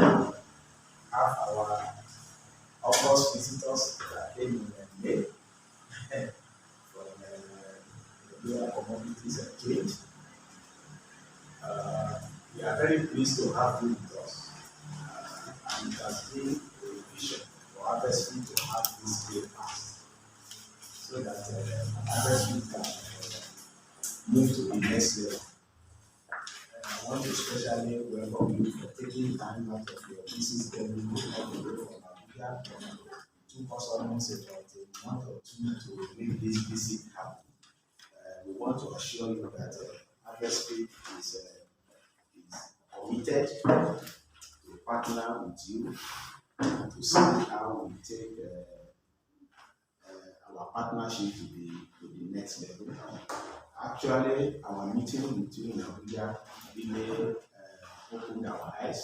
have our August visitors that came in May from the commodities and trade. We are very pleased to have you with us. And it has been a vision for Harvestfield to have this day passed so that Harvestfield can move to the next level. I want to especially welcome you for taking time out of your busy schedule all the way from Abuja. It took us almost about a month or two to make this visit happen. We want to assure you that Harvestfield is committed to partner with you to see how we take our partnership to the next level. Actually, our meeting with you in Abuja really opened our eyes,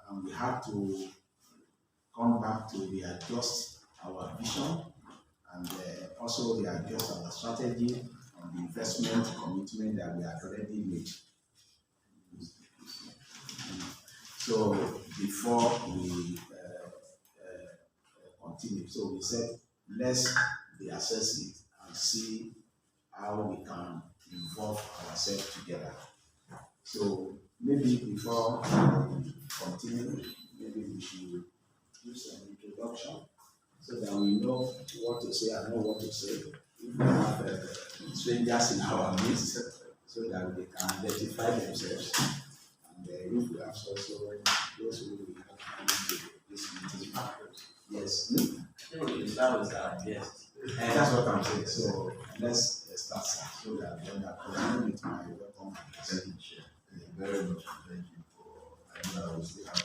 and we had to come back to readjust our vision and also readjust our strategy on the investment commitment that we had already made. So before we continue, so we said let's reassess it and see how we can involve ourselves together. So maybe before we continue, maybe we should do some introduction so that we know what to say and know what to say. If we have strangers in our midst, so that they can identify themselves. And if we have also those who will have to this meeting. Yes. That was our guest. And that's what I'm saying. So let's start so that when I continue with my welcome. Thank you very much. Thank you for. I know I will still have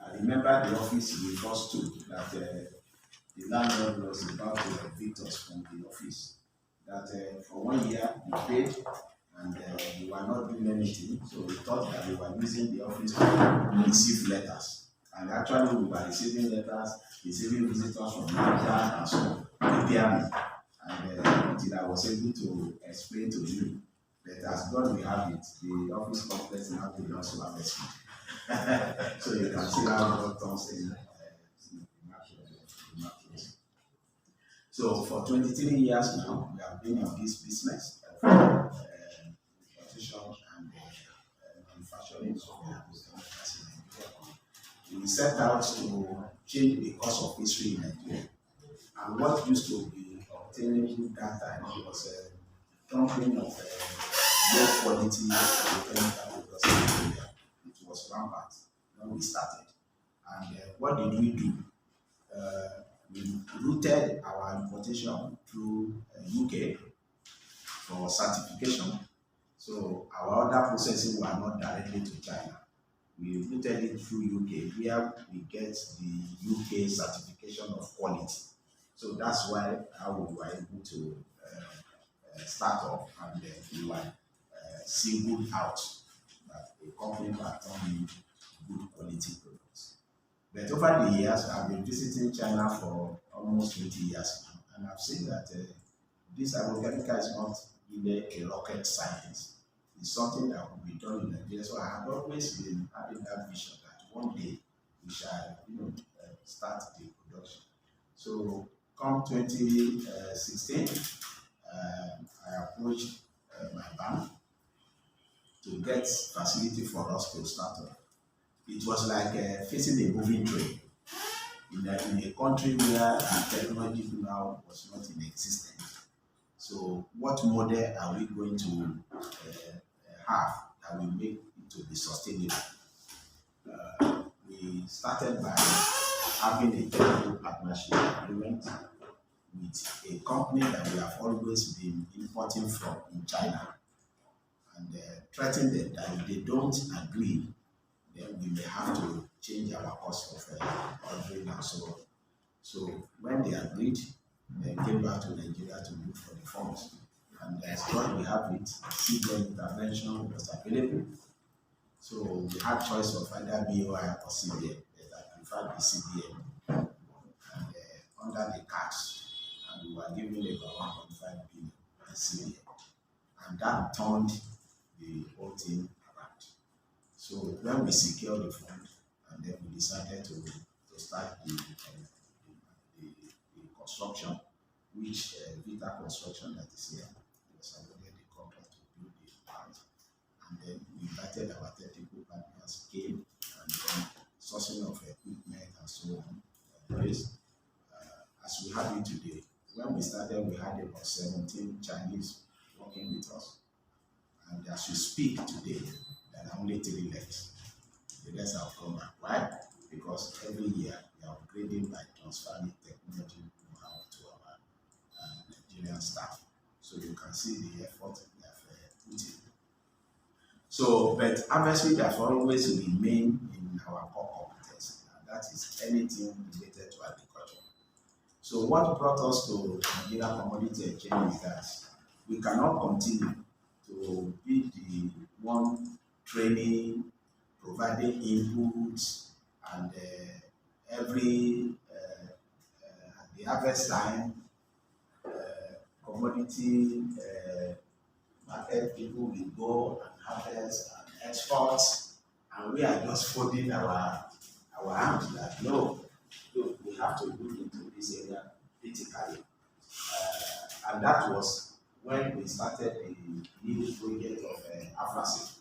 I remember the office we first took that the landlord was about to evict us from the office. That for 1 year we paid and we were not doing anything, so we thought that we were using the office to receive letters. And actually we were receiving letters, receiving visitors from Nigeria and so preparing me. And until I was able to explain to you that as God will have it, the office complex now belongs to Harvestfield. So you can see how God turns in the market. So for 23 years now, we have been on this business of transition and manufacturing software. We set out to change the course of history in Nigeria. And what used to be obtainable that time was a dumping of low quality chemical products in Nigeria. It was rampant when we started. And what did we do? We routed our importation through UK for certification. So our other processing were not directly to China. We routed it through UK, where we get the UK certification of quality. So that's why how we were able to start off, and we were singled out that a company that turn good quality products. But over the years, I've been visiting China for almost 20 years now, and I've seen that this agrochemical is not really a rocket science. It's something that will be done in Nigeria. So I have always been having that vision that one day we shall, start the production. So come 2016, I approached my bank to get facility for us to start up. It was like facing a moving train in a country where technology now was not in existence. So what model are we going to have that will make it to be sustainable? We started by having a technical partnership agreement with a company that we have always been importing from in China, and threatened them that if they don't agree, then we may have to change our cost of ordering and so on. So when they agreed, they came back to Nigeria to look for the funds. And as God we have it, CBN intervention was available. So we had choice of either BOI or CBN, but I preferred the CBN. And under the cash, and we were given about 1.5 billion by CBN. And that turned the whole thing around. So when we secured the fund, and then we decided to start the construction, which Vita Construction that is here was awarded the contract to build the plant. And then we invited our technical partners, came, and then sourcing of equipment and so on. Place. As we have it today, when we started, we had about 17 Chinese working with us. And as we speak today, there are only 3 left. The rest have come back. Why? Because every year we are upgrading by transferring technology know-how to our Nigerian staff. So you can see the effort we have put in. So, but Harvestfield has always remained in our core competence, and that is anything related to agriculture. So what brought us to Nigeria Commodity Exchange is that we cannot continue to be the one training, providing inputs, and every at the harvest time, commodity market people will go and harvest and export, and we are just folding our hands that no, look, we have to look into this area critically. And that was when we started the new project of Harvestfield,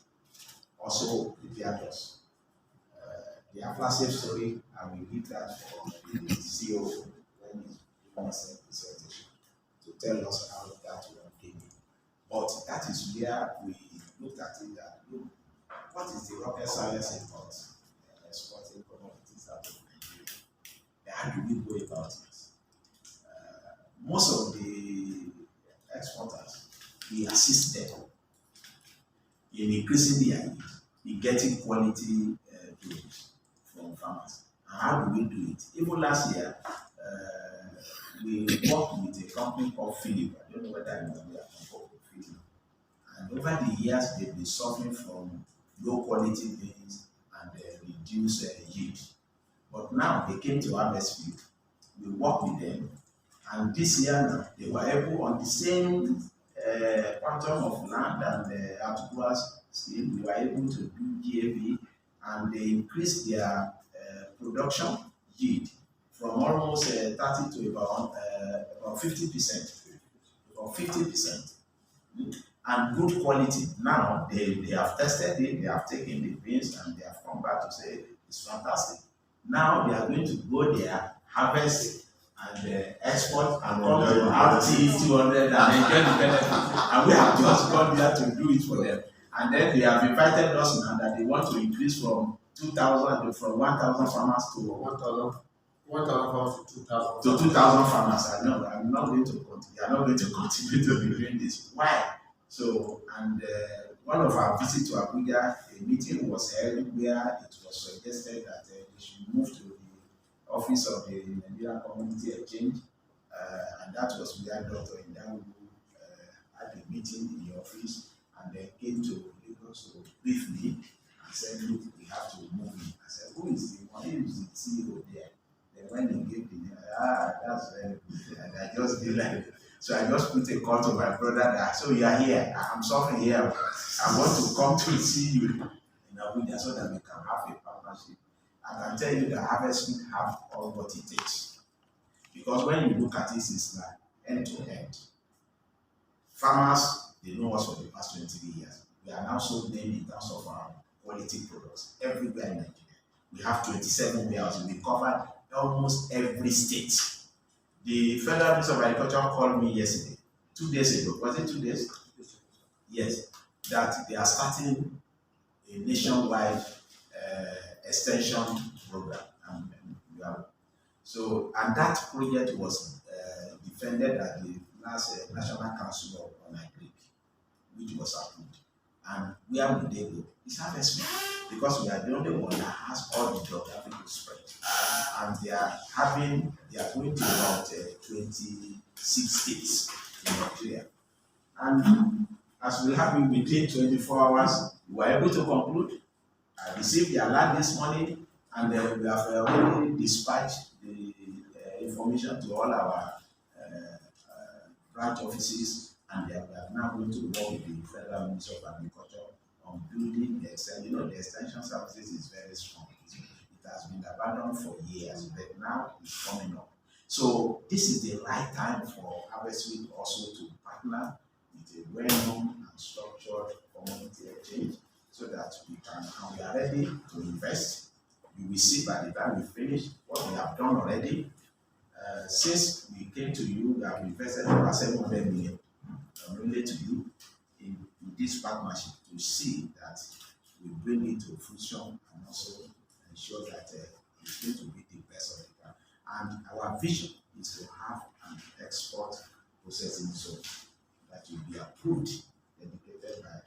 also prepared us. The Harvestfield story, I will leave that for the CEO when he's giving us a presentation to tell us how that one came in. But that is where we looked at it that, look, what is the rocket science about exporting commodities out of Nigeria? And how do we go about it? Most of the exporters, we assist them in increasing their yield, in getting quality produce from farmers. And how do we do it? Even last year, we worked with a company called Philip. I don't know whether I know that company Philip. And over the years, they've been suffering from low quality beans and reduced yield. But now they came to Harvestfield. We worked with them. And this year now, they were able, on the same quantum of land and outgrowers still, we were able to do GAV, and they increased their production yield from almost 30 to about 50%. About 50%. And good quality. Now they have tested it, they have taken the beans, and they have come back to say it's fantastic. Now they are going to go there, harvest and export and come to RT 200 and enjoy the benefit. And we have just gone there to do it for them. And then they have invited us now that they want to increase from 2,000 from 1,000 farmers to 1,000 farmers to 2,000. To 2,000 farmers. I know I'm not going to continue. They are not going to continue to be doing this. Why? So, and one of our visits to Abuja, a meeting was held where it was suggested that they should move to the office of the Nigeria Community Exchange, and that was where Dr. Indawu had a meeting in the office, and they came to Lagos to brief me and said, look, we have to move in. I said, who is the one? Who is the CEO there? Then when they gave the name, that's very good. And I just did like it. So I just put a call to my brother that, so you are here, I'm suffering here. I want to come to see you in Abuja so that we can have a partnership. I can tell you that Harvestfield have all what it takes. Because when you look at this, it's like end to end. Farmers, they know us for the past 23 years. We are now so named in terms of our quality products everywhere in Nigeria. We have 27 warehouses. We cover almost every state. The Federal Minister of Agriculture called me yesterday, 2 days ago. Was it 2 days? Yes. That they are starting a nationwide extension program. So, and that project was defended at the last National Council on Agric, which was approved. And where would they go? It's Harvestfield, because we are the only one that has all the geographical spread. And they are going to about 26 states in Nigeria. And as we have been within 24 hours, we were able to conclude. I received the alert this morning, and we have already dispatched the information to all our branch offices, and we are now going to work with the Federal Ministry of Agriculture on building the extension. You know, the extension services is very strong. It has been abandoned for years, but now it's coming up. So this is the right time for Harvestfield also to partner with a well-known and structured community exchange so that we can, and we are ready to invest. You will see by the time we finish what we have done already. Since we came to you, we have invested over 700 million related to you in this partnership to see that we bring it to fruition and also ensure that it's going to be the best of the time. And our vision is to have an export processing zone that will be approved, dedicated by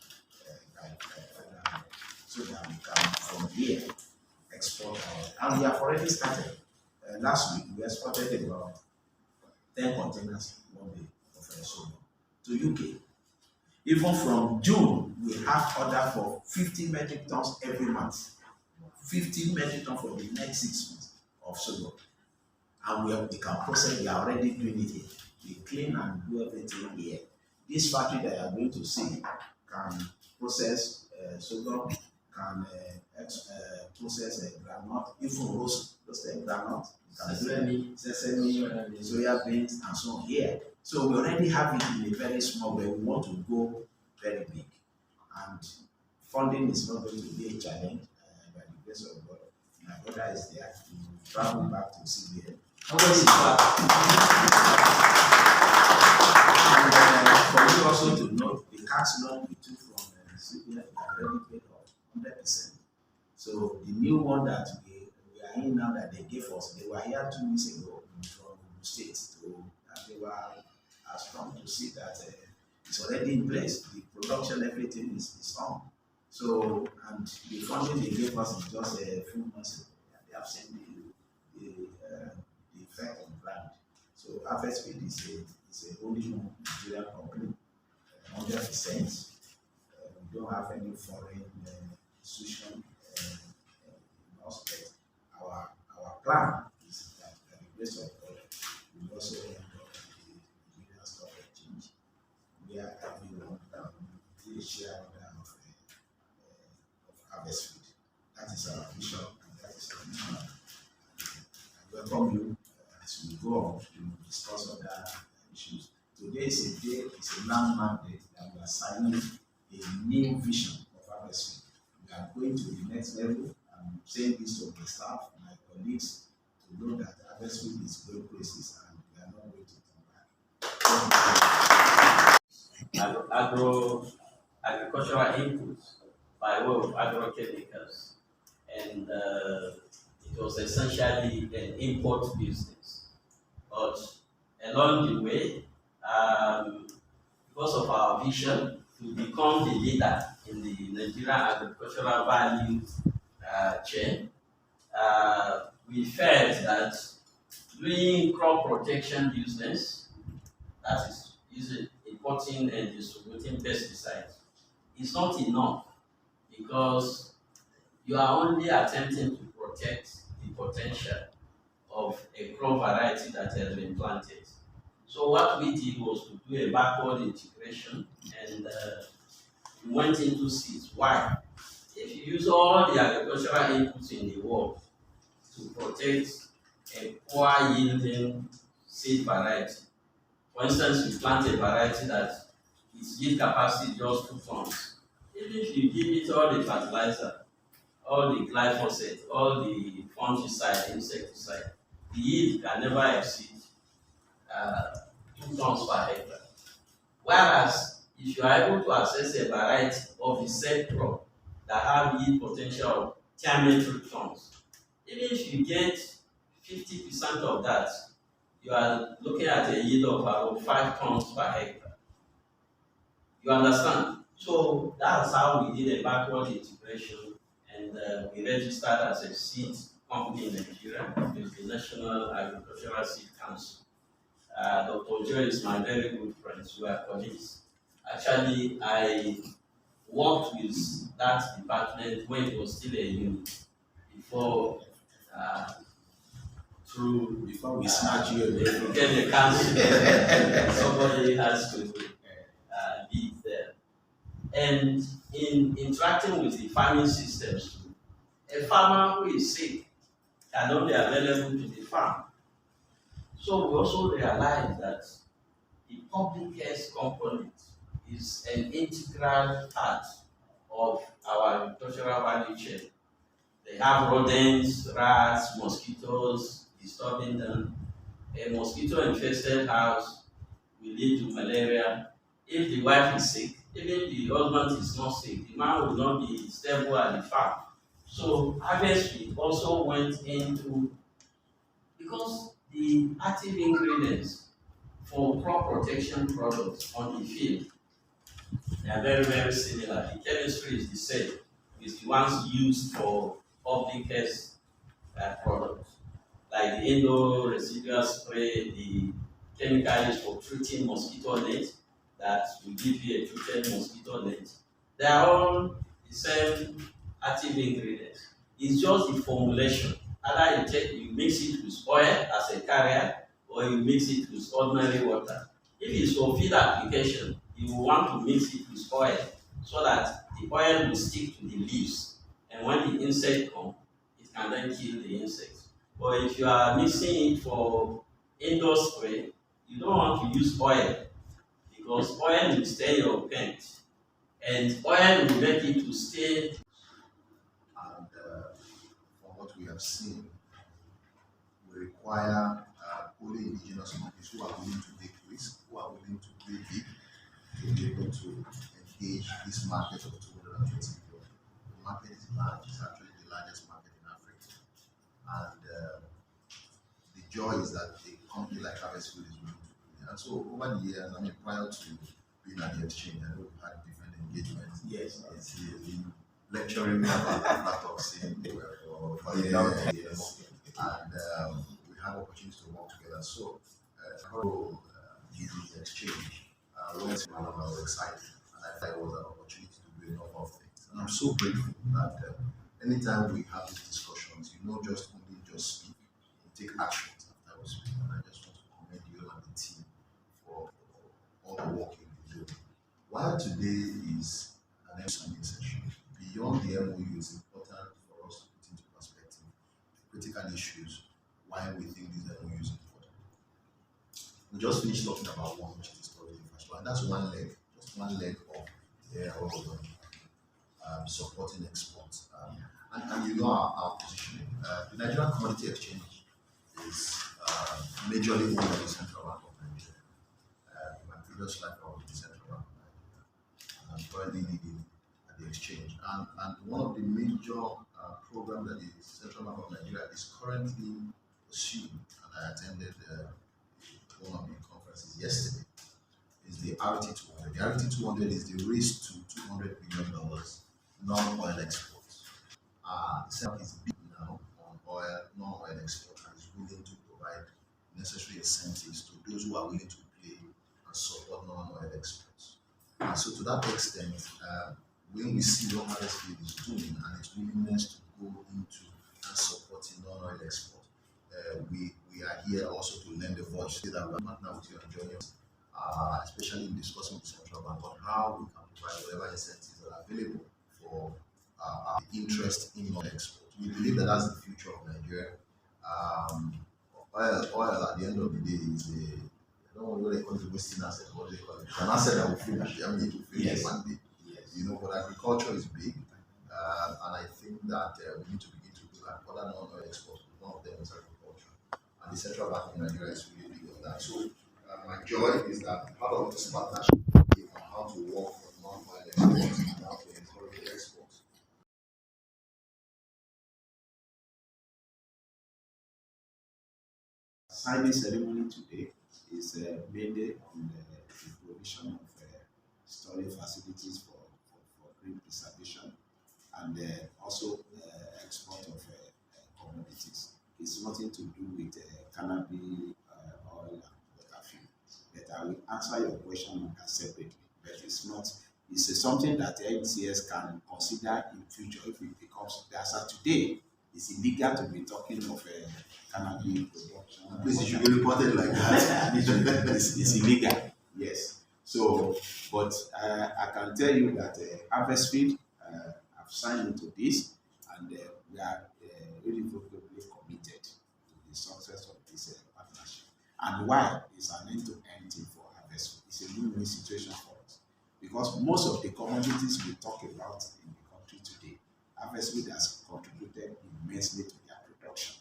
federal, so that we can from here export our. And we have already started. Last week we exported about 10 containers one day of solar to UK. Even from June, we have order for 50 metric tons every month. 50 metric tons for the next 6 months of solar. And we can process, we are already doing it here. We clean and do everything here. This factory that you are going to see can process sugar, can process granite, even roasted granite, sesame, soya beans, and so on here. So we already have it in a very small way. We want to go very big. And funding is not going to be a challenge by the grace of God. My brother is there to travel back to CBN. How much is that? And for you also to note, the cash loan we took from CBN is already paid off 100%. So the new one that we are in now that they gave us, they were here 2 weeks ago from the state, and they were strong to see that it's already in place. The production, everything is on. So, and the funding they gave us is just a few months ago. They have seen the effect on brand. So, Harvestfield is a wholly owned Nigerian company, 100%. We don't have any foreign institution in us, but our plan is that by the grace of God, we will also end up in the Nigerian Stock Exchange, where everyone can be a shareholder of Harvestfield. That is our vision and that is our mission. I welcome you as we go on to discuss other issues. Today is a day, it's a landmark day that we are signing a new vision of Harvestfield. We are going to the next level. I'm saying this to the staff, my colleagues, to know that Harvestfield is going places and we are not going to come back. Agricultural inputs by way of agrochemicals, and it was essentially an import business. But along the way, because of our vision to become the leader in the Nigerian agricultural value chain, we felt that doing crop protection business, that is using, importing and distributing pesticides, is not enough, because you are only attempting to protect the potential of a crop variety that has been planted. So what we did was to do a backward integration, and we went into seeds. Why? If you use all the agricultural inputs in the world to protect a poor yielding seed variety, for instance, you plant a variety that its yield capacity is just 2 tons. Even if you give it all the fertilizer, all the glyphosate, all the fungicide, insecticide, the yield can never exceed 2 tons per hectare. Whereas, if you are able to access a variety of the same crop that have yield potential of 10 metric tons, even if you get 50% of that, you are looking at a yield of about 5 tons per hectare. You understand? So that's how we did a backward integration, and we registered as a seed company in Nigeria with the National Agricultural Seed Council. Dr. Joe is my very good friend, we are colleagues. Actually, I worked with that department when it was still a unit before Before we snatch you away. They became a council. Somebody has to lead there. And in interacting with the farming systems, a farmer who is sick cannot be available to the farm. So we also realize that the public health component is an integral part of our agricultural value chain. They have rodents, rats, mosquitoes disturbing them. A mosquito infested house will lead to malaria. If the wife is sick, even the husband is not sick, the man will not be stable at the farm. So Harvestfield also went into, because the active ingredients for crop protection products on the field, they are very, very similar. The chemistry is the same. It's the ones used for public health products, like the Indo residual spray, the chemical used for treating mosquito net that will give you a treated mosquito net. They are all the same active ingredients. It's just the formulation. Either you mix it with oil as a carrier, or you mix it with ordinary water. If it's for feed application, you will want to mix it with oil so that the oil will stick to the leaves. And when the insect comes, it can then kill the insects. But if you are mixing it for indoor spray, you don't want to use oil, because oil will stain your paint, and oil will make it to stain. And from what we have seen, we require only indigenous companies who are willing to take risks, who are willing to play big, to be able to engage this market of 220 billion. The market is large, it's actually the largest market in Africa. And the joy is that a company like Harvestfield is willing to play. And so over the years, I mean, prior to being at the exchange, I know we've had different engagements. Yes. It's lecturing me about aflatoxin for years. And we have opportunities to work together. So, the exchange went to I was excited, and I thought it was an opportunity to do a number of things. And I'm so grateful that anytime we have these discussions, you know, just only just speak, you take actions after we speak. And I just want to commend you and the team for all the work you've been doing. While today is an MOU session, beyond the MOU, it's important for us to put into perspective critical issues why we think these MOUs is important. We just finished talking about one, which is the storage infrastructure, and that's one leg, just one leg of the area of supporting exports. And you know our positioning. The Nigerian Commodity Exchange is majorly owned by the Central Bank of Nigeria. In my previous life, I was the Central Bank of Nigeria, and I'm currently leading at the exchange. And one of the major programs that the Central Bank of Nigeria is currently pursuing, and I attended one of the conferences yesterday, is the RT200. The RT200 is the race to $200 billion non-oil exports. The Central is big now on oil, non-oil export, and is willing to provide necessary incentives to those who are willing to play and support non-oil exports. And so to that extent, when we see what Harvestfield is doing and its willingness to go into and supporting non-oil export, we are here also to lend a voice so that we're partner with you and join us, especially in discussing with the Central Bank on how we can provide whatever incentives that are available for interest in non-export. We believe that that's the future of Nigeria. Oil at the end of the day is I don't know what they call it, wasting asset, what do they call it? An asset that will finish. I mean, it will finish one day. Yes. You know, but agriculture is big, and I think that we need to begin to look at other non-oil exports. One of them is agriculture, and the Central Bank of Nigeria is really big on that. So, my joy is that part of this partnership is on how to work for non-oil exports and how to encourage exports. Signing ceremony today is mainly on the provision of storage facilities for green preservation, and also export of commodities. It's nothing to do with cannabis, oil, and water fuel. But I will answer your question on that separately. But it's not. It's something that NCX can consider in future if it becomes. As of today, it's illegal to be talking of cannabis production. Please, you should be reported like that. It's illegal. Yes. So, but I can tell you that Harvestfield have signed into this, and we are irrevocably committed to the success of this partnership. And why is an end-to-end thing for Harvestfield? It's a win-win situation for us because most of the commodities we talk about in the country today, Harvestfield has contributed immensely to their production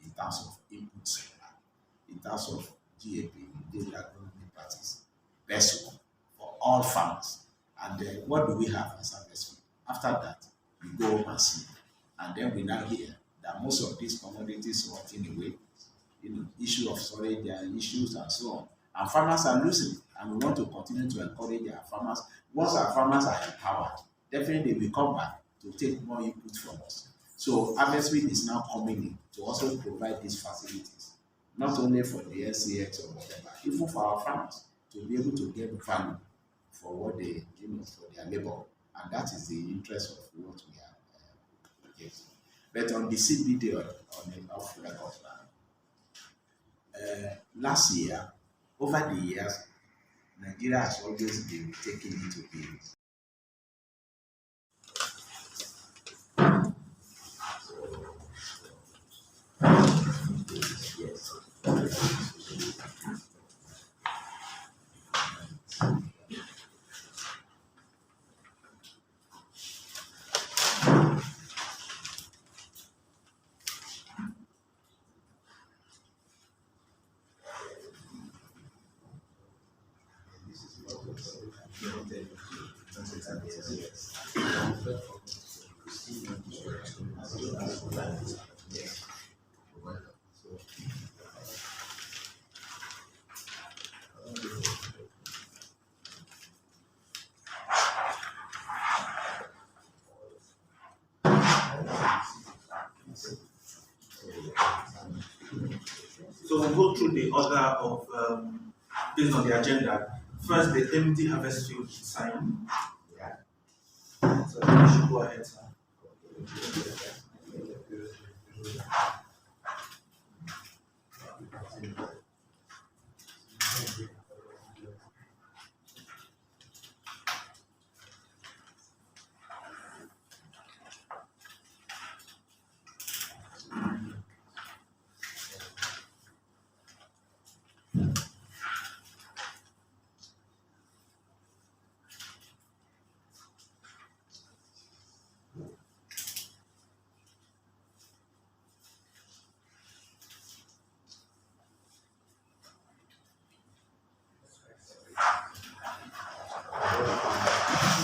in terms of inputs, in terms of GAP, daily agronomic practice, best one for all farmers. And what do we have as Harvestfield? After that, we go home and sleep. And then we now hear that most of these commodities are rotting away, issue of storage, there are issues and so on. And farmers are losing. And we want to continue to encourage our farmers. Once our farmers are empowered, definitely they will come back to take more input from us. So Harvestfield is now coming in to also provide these facilities, not only for the NCX or whatever, even for our farmers to be able to get value for what they, for their labor. And that is the interest of what we are getting. But on the CBD, on the off record, last year, over the years, Nigeria has always been taking it to be So we'll go through the order of based on the agenda. First, the empty Harvestfield sign. yeah. So you should go ahead, sir.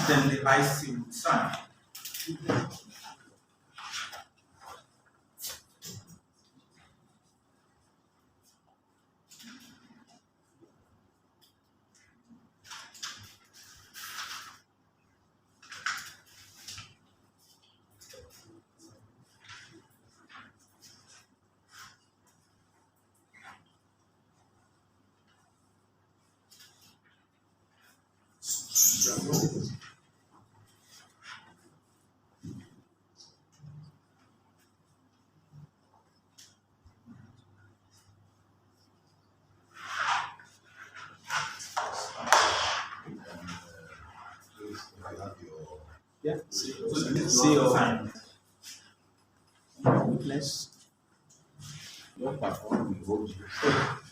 Then the IC would sign. Yeah. So you need to See also your sign. witness. Your perform will hold you.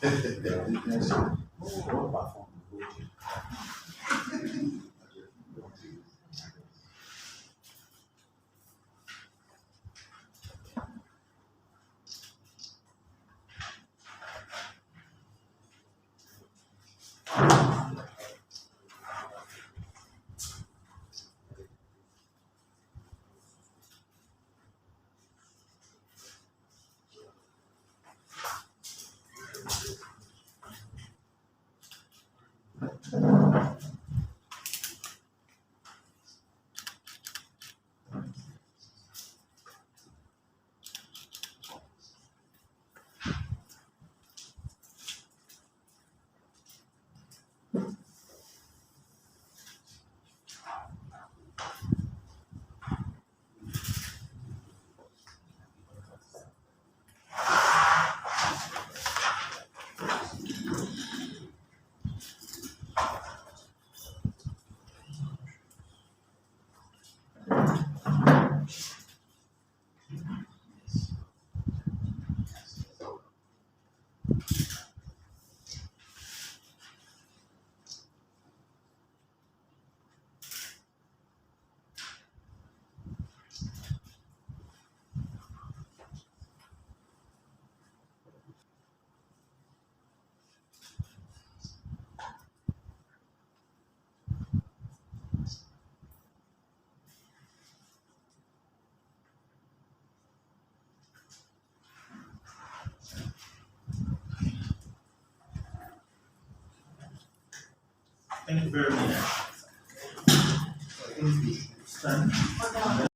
The witness. Your perform will hold you. Thank you very much. I think we should stand.